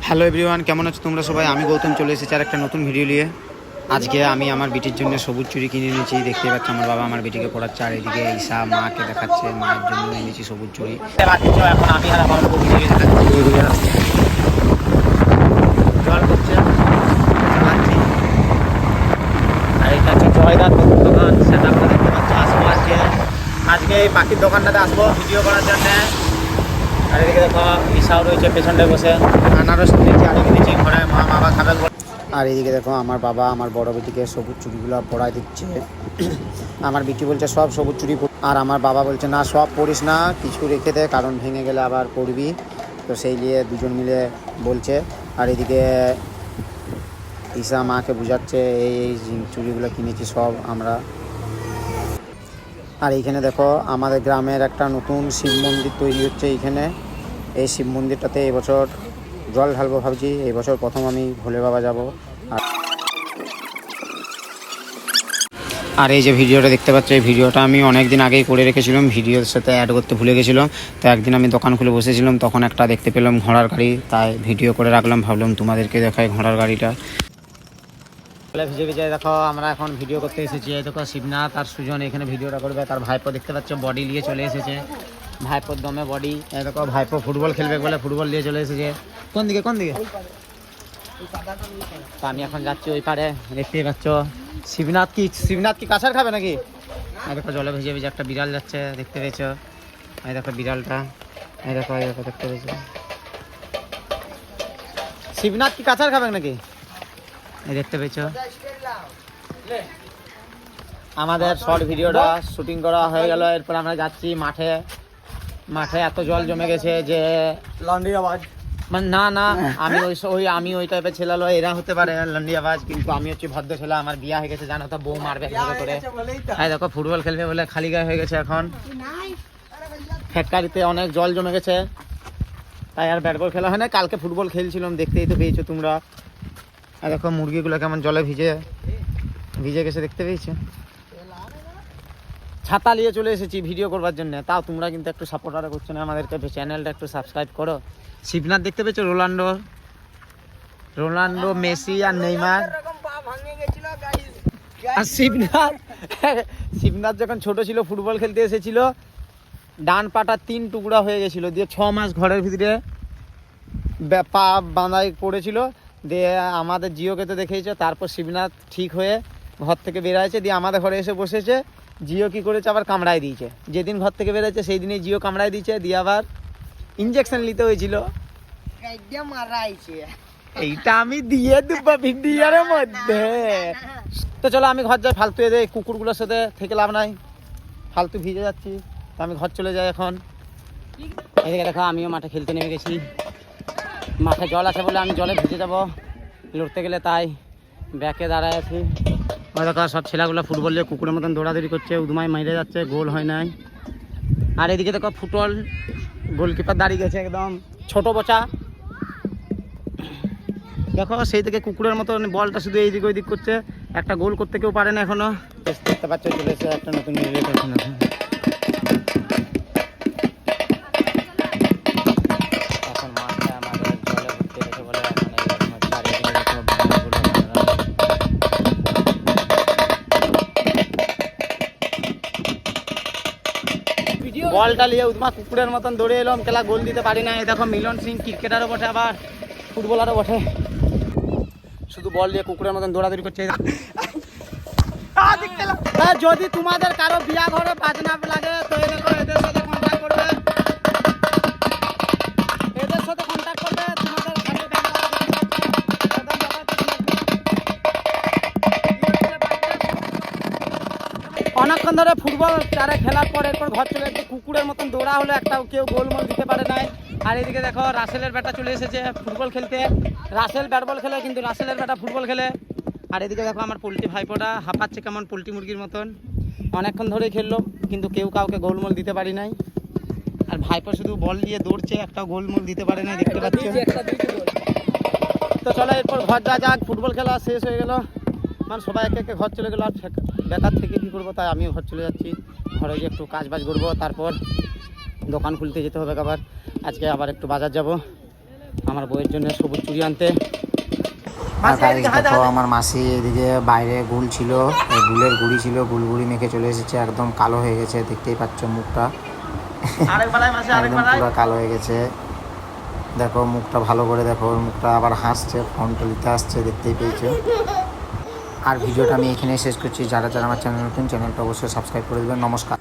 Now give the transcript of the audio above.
Hello everyone, কেমন আছো তোমরা সবাই? আমি গৌতম চলে এসেছি আর একটা নতুন ভিডিও নিয়ে। আজকে আমি আমার বিটির জন্য সবুজ চুড়ি কিনে নিয়েছি। দেখতে পাচ্ছি আমার বাবা আমার বিটিকে পড়াচ্ছে, আর এদিকে ঈশা মাকে দেখাচ্ছে। মায়ের জন্য এনেছি সবুজ চুড়ি। এখন আমি আর আমার জল করছে, আর এটা হচ্ছে জয়দার নতুন দোকান, সেটা আমরা দেখতে পাচ্ছি। আসবো আজকে এই পাখির দোকানটাতে আসবো ভিডিও করার জন্য। আর এদিকে দেখো ঈশাও রয়েছে পেছনটায় বসে, আনারস কিনেছি, আলু কিনেছি, ঘরে মা বাবা খাবেন। আর এদিকে দেখো আমার বাবা আমার বড় বেটিকে সবুজ চুড়িগুলো পরাই দিচ্ছে। আমার বিটি বলছে সব সবুজ চুড়ি, আর আমার বাবা বলছে না সব পরিস না, কিছু রেখে দে, কারণ ভেঙে গেলে আবার পড়বি। তো সেই নিয়ে দুজন মিলে বলছে। আর এদিকে ঈশা মাকে বুঝাচ্ছে এই চুড়িগুলো কিনেছি সব আমরা। আর এইখানে দেখো আমাদের গ্রামের একটা নতুন শিব মন্দির তৈরি হচ্ছে এইখানে। এই শিব মন্দিরটাতে এবছর জল ঢালবো ভাবছি। এই বছর প্রথম আমি ভোলে বাবা যাব। আর এই যে ভিডিওটা দেখতে পাচ্ছ, এই ভিডিওটা আমি অনেক দিন আগেই করে রেখেছিলাম, ভিডিওর সাথে অ্যাড করতে ভুলে গেছিলাম। তো একদিন আমি দোকান খুলে বসেছিলাম, তখন একটা দেখতে পেলাম ঘোড়ার গাড়ি, তাই ভিডিও করে রাখলাম, ভাবলাম তোমাদেরকে দেখাই ঘোড়ার গাড়িটা। ভিজে ভিজে দেখো আমরা এখন ভিডিও করতে এসেছি। এই দেখো শিবনাথ আর সুজন এখানে ভিডিওটা করবে। তার ভাইপো দেখতে পাচ্ছ বডি নিয়ে চলে এসেছে, ভাইপোর দমে বডি। এই দেখো ভাইপো ফুটবল খেলবে বলে ফুটবল নিয়ে চলে এসেছে। কোন দিকে কোন দিকে? তো আমি এখন যাচ্ছি ওই পারে, দেখতেই পাচ্ছ। শিবনাথ কি কাছার খাবে নাকি? এই দেখো জলে ভিজে ভিজে একটা বিড়াল যাচ্ছে, দেখতে পেয়েছো? এই দেখো বিড়ালটা, এই দেখো দেখতে পেয়েছো? শিবনাথ কি কাছার খাবে নাকি? এই দেখতে পেয়েছো? আমাদের শর্ট ভিডিওটা শুটিং করা হয়ে গেল। এরপর আমরা যাচ্ছি মাঠে। মাঠে এত জল জমে গেছে যে লন্ডি আওয়াজ, মানে না আমি ওই টাইপের ছেলে, এরা হতে পারে লন্ডি আওয়াজ, কিন্তু আমি হচ্ছে ভদ্র ছেলে। আমার বিয়া হয়ে গেছে, জানো তো, বউ মারবে করে। হ্যাঁ দেখো ফুটবল খেলবে বলে খালি গায়ে হয়ে গেছে। এখন ফ্যাক্টরিতে অনেক জল জমে গেছে, তাই আর ব্যাট বল খেলা হয় না। কালকে ফুটবল খেলছিলাম, দেখতেই তো পেয়েছো তোমরা। আর দেখো মুরগিগুলো কেমন জলে ভিজে গেছে, দেখতে পেয়েছো? ছাতা নিয়ে চলে এসেছি ভিডিও করবার জন্য, তাও তোমরা কিন্তু একটু সাপোর্ট আর করছো না আমাদেরকে। চ্যানেলটা একটু সাবস্ক্রাইব করো। শিবনাথ দেখতে পেয়েছো? রোনাল্ডো মেসি আর নেইমার। আর শিবনাথ যখন ছোট ছিল ফুটবল খেলতে এসেছিল, ডান পাটা 3 টুকরা হয়ে গেছিল, দিয়ে 6 মাস ঘরের ভিতরে পা বাঁধাই পড়েছিল। দিয়ে আমাদের জিওকে তো দেখেইছো। তারপর শিবনাথ ঠিক হয়ে ঘর থেকে বেরোয়ছে, দিয়ে আমাদের ঘরে এসে বসেছে। জিও কি করেছে, আবার কামড়ায় দিয়েছে। যেদিন ঘর থেকে বেরোচ্ছে সেই দিনই জিও কামড়ায় দিয়েছে, দিয়ে আবার ইঞ্জেকশন নিতে হয়েছিল। এইটা আমি দিয়ে দেবো ভিডিওর মধ্যে। তো চলো আমি ঘর যাই, ফালতু এদের কুকুরগুলোর সাথে থেকে লাভ নাই, ফালতু ভিজে যাচ্ছি। তো আমি ঘর চলে যাই এখন। এদিকে দেখো আমিও মাঠে খেলতে নেমে গেছি। মাঠে জল আছে বলে আমি জলে ভিজে যাবো লড়তে গেলে, তাই ব্যাকে দাঁড়ায় আছি। ওই দেখো সব ছেলেগুলো ফুটবল নিয়ে কুকুরের মতন দৌড়াদৌড়ি করছে, উদমায় মেরে যাচ্ছে, গোল হয় নাই। আর এদিকে দেখো ফুটবল গোলকিপার দাঁড়িয়ে গেছে, একদম ছোট বচা। দেখো সেই থেকে কুকুরের মতন বলটা শুধু এইদিক ওইদিক করছে, একটা গোল করতে কেউ পারে না এখনো। দেখতে পাচ্ছ চলে এসে একটা নতুন বলটা নিয়ে উদমা কুকুরের মতন দৌড়ে এলাম, খেলা গোল দিতে পারি না। এই দেখো মিলন সিং ক্রিকেটারও বটে আবার ফুটবলারও বটে, শুধু বল দিয়ে কুকুরের মতন দৌড়াদৌড়ি করছে। যদি তোমাদের কারো বিয়া ঘরে বাজনা লাগে তো এদের সাথে কন্ট্যাক্ট করবে, অনেকক্ষণ ধরে ফুটবল চারে খেলার পর এরপর ঘর চলে এসেছে। কুকুরের মতন দৌড়া হলো, একটা কেউ গোলমোল দিতে পারে নাই। আর এদিকে দেখো রাসেলের ব্যাটা চলে এসেছে ফুটবল খেলতে। রাসেল ব্যাট বল খেলে, কিন্তু রাসেলের ব্যাটা ফুটবল খেলে। আর এদিকে দেখো আমার পোলট্রি ভাইপোটা হাঁপাচ্ছে কেমন পোলট্রি মুরগির মতন। অনেকক্ষণ ধরেই খেললো, কিন্তু কেউ কাউকে গোলমোল দিতে পারি নাই। আর ভাইপো শুধু বল দিয়ে দৌড়ছে, একটা গোলমোল দিতে পারে নাই, দেখতে পাচ্ছি। তো চলো এরপর ঘর যাক, ফুটবল খেলা শেষ হয়ে গেল, মানে সবাই একে একে ঘর চলে গেলো। আর বেকার থেকে কী করবো, তাই আমিও ঘর চলে যাচ্ছি। ঘরে গিয়ে একটু কাজ বাজ করবো, তারপর দোকান খুলতে যেতে হবে আবার। আজকে আবার একটু বাজার যাব। আমার বউয়ের জন্য সবুজ চুড়ি আনতে। আর গাইস দেখো আমার মাসি এদিকে বাইরে গুল ছিল, এই গুলের গুড়ি ছিল, গুড়ি মেখে চলে এসেছে, একদম কালো হয়ে গেছে, দেখতেই পাচ্ছ মুখটা একদম পুরো কালো হয়ে গেছে। দেখো মুখটা ভালো করে দেখো, ওর মুখটা আবার হাসছে, ফোনটা আসছে, দেখতেই পেয়েছো। আর ভিডিওটা আমি এখানেই শেষ করছি। যারা যারা আমার চ্যানেল নতুন, চ্যানেলটা অবশ্যই সাবস্ক্রাইব করে দেবেন। নমস্কার।